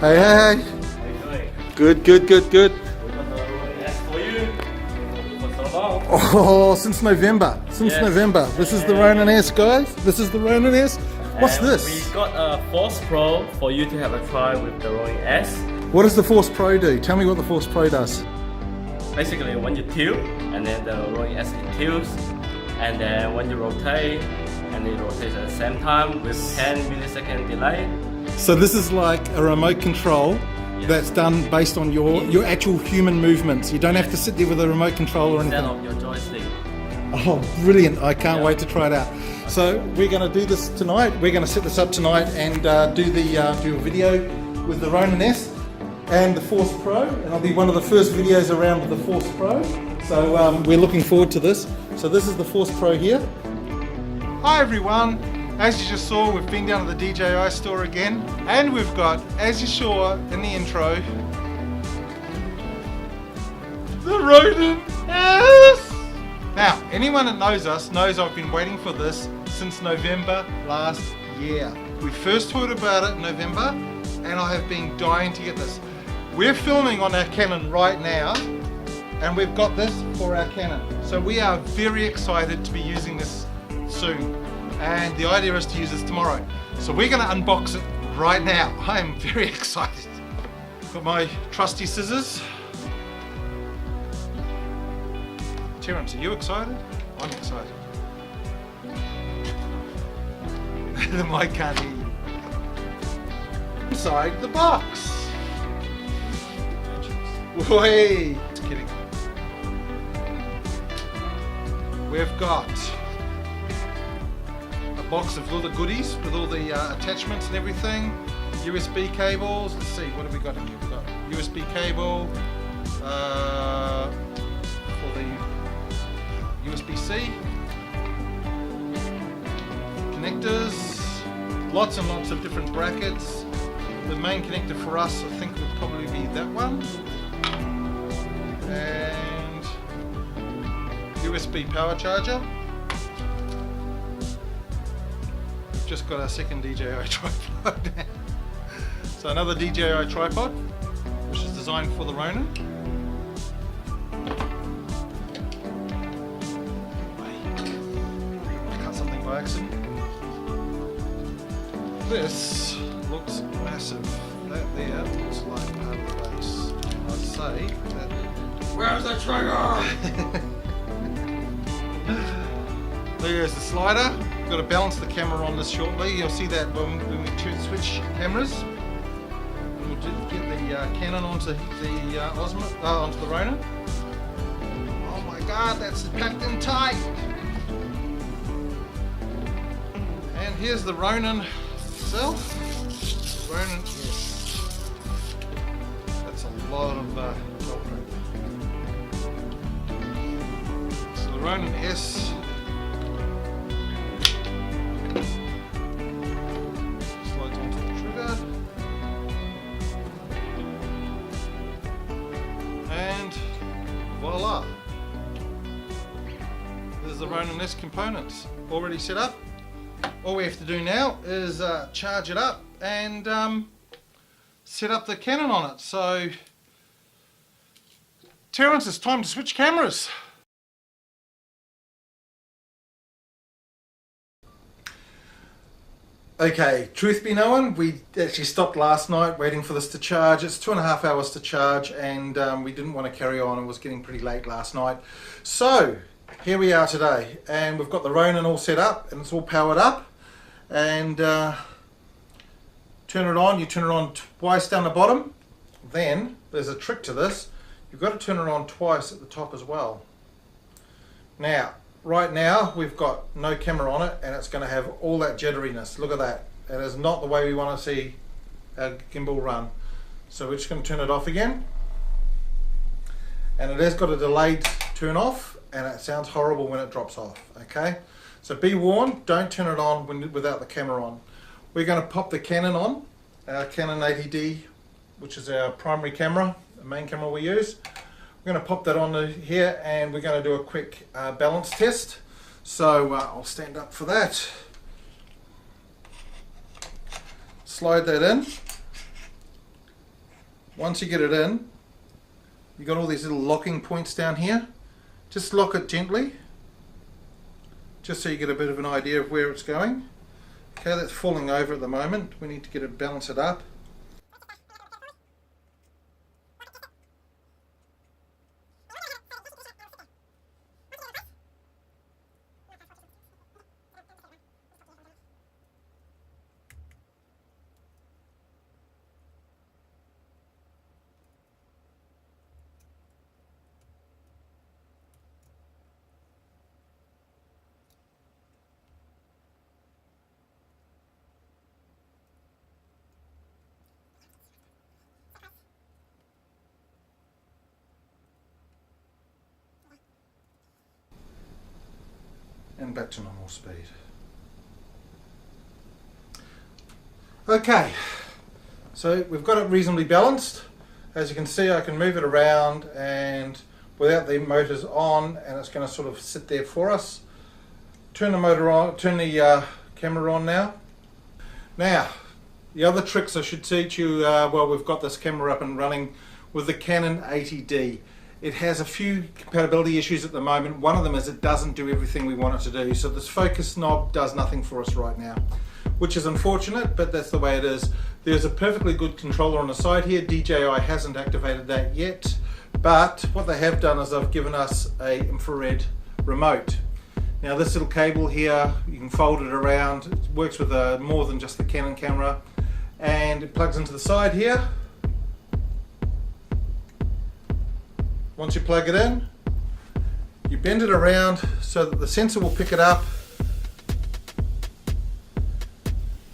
Hey, hey, How you doing? good. We got the Ronin S for you. For so long. Oh, since November. Yes. November. This is the Ronin S, guys. This is the Ronin S. What's And this? We got a Force Pro for you to have a try with the Ronin S. What does the Force Pro do? Tell me what the Force Pro does. Basically, when you tilt, and then the Ronin S it tilts, and then when you rotate, and it rotates at the same time with 10 millisecond delay. So this is like a remote control that's done based on your actual human movements. You don't have to sit there with a remote control or Instead anything. of your joystick. Oh, brilliant. I can't wait to try it out. So we're going to do this tonight. We're going to set this up tonight and do a video with the Ronin S and the Force Pro. And it'll be one of the first videos around with the Force Pro. So we're looking forward to this. So this is the Force Pro here. Hi everyone. As you just saw, we've been down to the DJI store again. And we've got, as you saw in the intro, the Ronin S. Now, anyone that knows us knows I've been waiting for this since November last year. We first heard about it in November, and I have been dying to get this. We're filming on our Canon right now, and we've got this for our Canon. So we are very excited to be using this soon, and the idea is to use this tomorrow. So we're going to unbox it right now. I am very excited. Got my trusty scissors. Terence, are you excited? I'm excited. The mic can't hear you. Inside the box. Wait, just kidding. We've got a box of little goodies with all the attachments and everything. USB cables. Let's see, what have we got in here? We've got USB cable for the USB-C, connectors, lots and lots of different brackets. The main connector for us, I think, would probably be that one. And USB power charger. We've just got our second DJI tripod. So another DJI tripod, which is designed for the Ronin. By accident. This looks massive. That there looks like part of the base. I'd say that. Where's the trigger? There's the slider. We've got to balance the camera on this shortly. You'll see that when we switch cameras. And we'll get the Canon onto the onto the Ronin. Oh my God, that's packed in tight. And here's the Ronin itself. Ronin S. That's a lot of Velcro. So the Ronin S. Slides onto the trigger. And voila. There's the Ronin S components already set up. All we have to do now is charge it up and set up the Canon on it. So, Terence, it's time to switch cameras. Okay, truth be known, we actually stopped last night waiting for this to charge. It's 2.5 hours to charge, and we didn't want to carry on. It was getting pretty late last night. So, here we are today, and we've got the Ronin all set up, and it's all powered up. And turn it on. You turn it on twice down the bottom. Then there's a trick to this. You've got to turn it on twice at the top as well. Now, right now we've got no camera on it, and it's going to have all that jitteriness. Look at that. That is not the way we want to see our gimbal run. So we're just going to turn it off again. And it has got a delayed turn off, and it sounds horrible when it drops off. Okay. So be warned, don't turn it on without the camera on. We're going to pop the Canon on, our Canon 80D, which is our primary camera, the main camera we use. We're going to pop that on here, and we're going to do a quick balance test. So I'll stand up for that. Slide that in. once you get it in, you've got all these little locking points down here. Just lock it gently, just so you get a bit of an idea of where it's going. Okay, that's falling over at the moment. We need to get it, balance it up. And back to normal speed. Okay, so we've got it reasonably balanced. As you can see, I can move it around and without the motors on, and it's going to sort of sit there for us. Turn the motor on, turn the camera on now. Now, the other tricks I should teach you, well, we've got this camera up and running with the Canon 80D. It has a few compatibility issues at the moment. One of them is it doesn't do everything we want it to do. So this focus knob does nothing for us right now, which is unfortunate, but that's the way it is. There's a perfectly good controller on the side here. DJI hasn't activated that yet, but what they have done is they've given us an infrared remote. Now this little cable here, you can fold it around. It works with more than just the Canon camera, and it plugs into the side here. Once you plug it in, you bend it around so that the sensor will pick it up,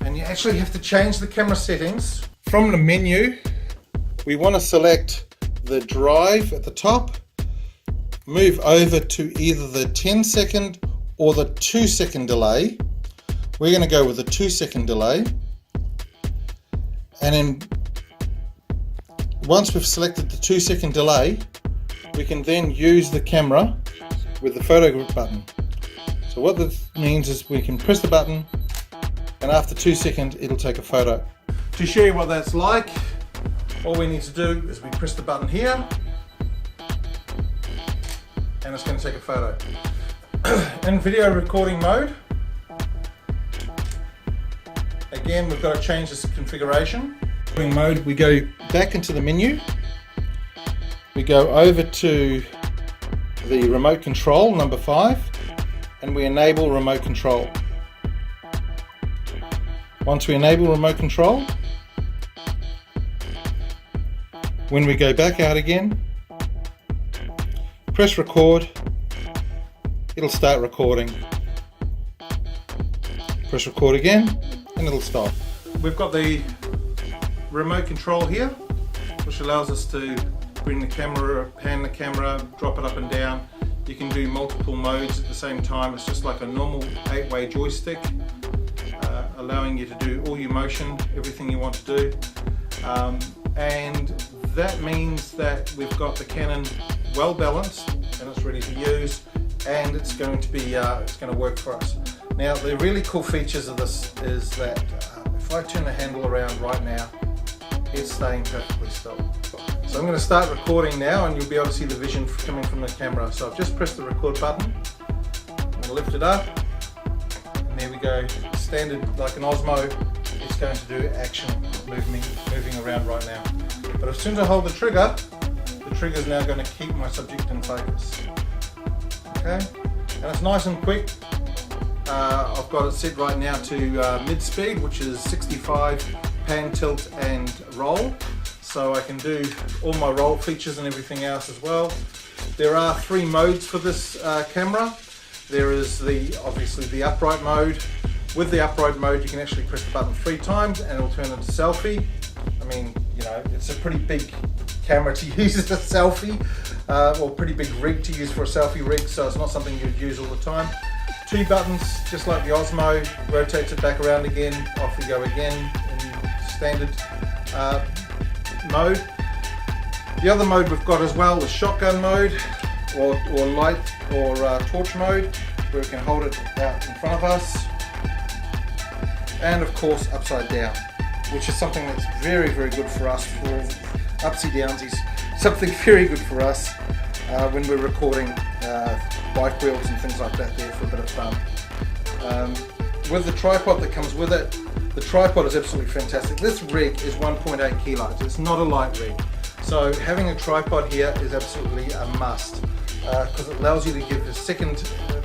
and you actually have to change the camera settings. From the menu, we want to select the drive at the top, move over to either the 10-second or the 2-second delay. We're going to go with the 2-second delay, and then once we've selected the 2-second delay, we can then use the camera with the photo button. So what this means is we can press the button, and after 2 seconds it'll take a photo. To show you what that's like, all we need to do is we press the button here, and it's going to take a photo. In video recording mode, again we've got to change this configuration. In mode, we go back into the menu. We go over to the remote control, number 5, and we enable remote control. Once we enable remote control, when we go back out again, press record, it'll start recording. Press record again, and it'll stop. We've got the remote control here, which allows us to bring the camera, pan the camera, drop it up and down. You can do multiple modes at the same time. It's just like a normal 8-way joystick, allowing you to do all your motion, everything you want to do. And that means that we've got the Canon well balanced and it's ready to use, and it's going to be it's going to work for us. Now the really cool features of this is that if I turn the handle around right now, it's staying perfectly still. So I'm going to start recording now, and you'll be able to see the vision coming from the camera. So I've just pressed the record button, I'm going to lift it up, and there we go. Standard, like an Osmo, it's going to do action moving around right now. But as soon as I hold the trigger is now going to keep my subject in focus. Okay, and it's nice and quick. I've got it set right now to mid-speed, which is 65, pan, tilt and roll. So I can do all my roll features and everything else as well. There are 3 modes for this camera. There is obviously the upright mode. With the upright mode, you can actually press the button 3 times and it'll turn into selfie. I mean, you know, it's a pretty big camera to use as a selfie, or pretty big rig to use for a selfie rig, so it's not something you'd use all the time. 2 buttons, just like the Osmo, rotates it back around again, off we go again in standard mode. The other mode we've got as well is shotgun mode, or light or torch mode, where we can hold it out in front of us, and of course upside down, which is something that's very, very good for us for upsy downsies. Something very good for us when we're recording bike wheels and things like that there for a bit of fun. With the tripod that comes with it, the tripod is absolutely fantastic. This rig is 1.8 kilos. It's not a light rig. So having a tripod here is absolutely a must because it allows you to give a second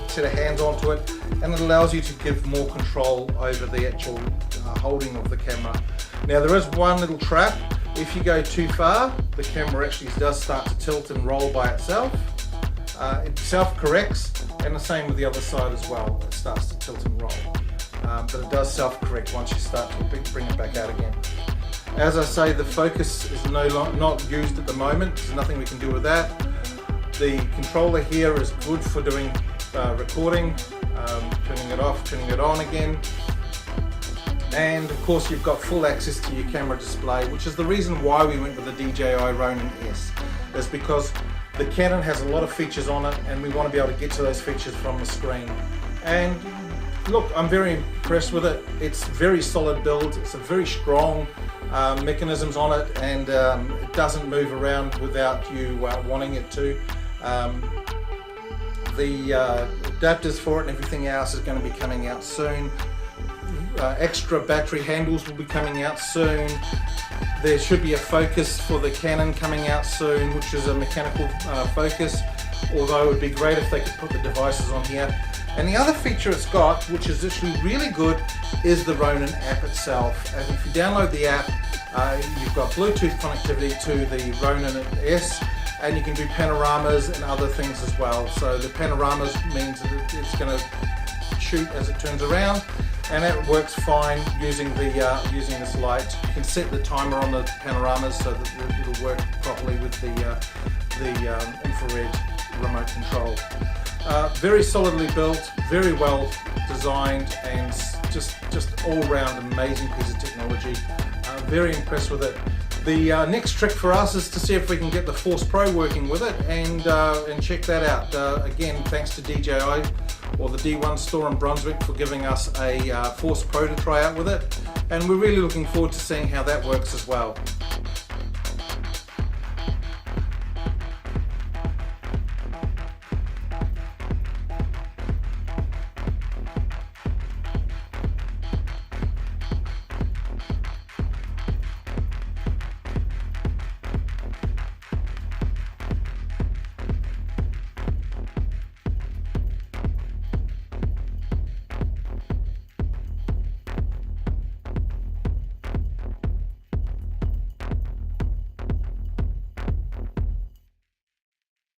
set of hands onto it, and it allows you to give more control over the actual holding of the camera. Now there is one little trap. If you go too far, the camera actually does start to tilt and roll by itself. It self-corrects, and the same with the other side as well. It starts to tilt and roll. But it does self-correct once you start to bring it back out again. As I say, the focus is not used at the moment. There's nothing we can do with that. The controller here is good for doing recording, turning it off, turning it on again. And of course you've got full access to your camera display, which is the reason why we went with the DJI Ronin S, is because the Canon has a lot of features on it and we want to be able to get to those features from the screen. And look, I'm very impressed with it. It's very solid build, it's a very strong mechanisms on it, and it doesn't move around without you wanting it to. The adapters for it and everything else is going to be coming out soon. Extra battery handles will be coming out soon. There should be a focus for the Canon coming out soon, which is a mechanical focus, although it would be great if they could put the devices on here. And the other feature it's got, which is actually really good, is the Ronin app itself. And if you download the app, you've got Bluetooth connectivity to the Ronin S, and you can do panoramas and other things as well. So the panoramas means that it's going to shoot as it turns around, and it works fine using this light. You can set the timer on the panoramas so that it'll work properly with the infrared remote control. Very solidly built, very well designed, and just all round amazing piece of technology. Very impressed with it. The next trick for us is to see if we can get the Force Pro working with it and check that out. Again, thanks to DJI or the D1 store in Brunswick for giving us a Force Pro to try out with it, and we're really looking forward to seeing how that works as well.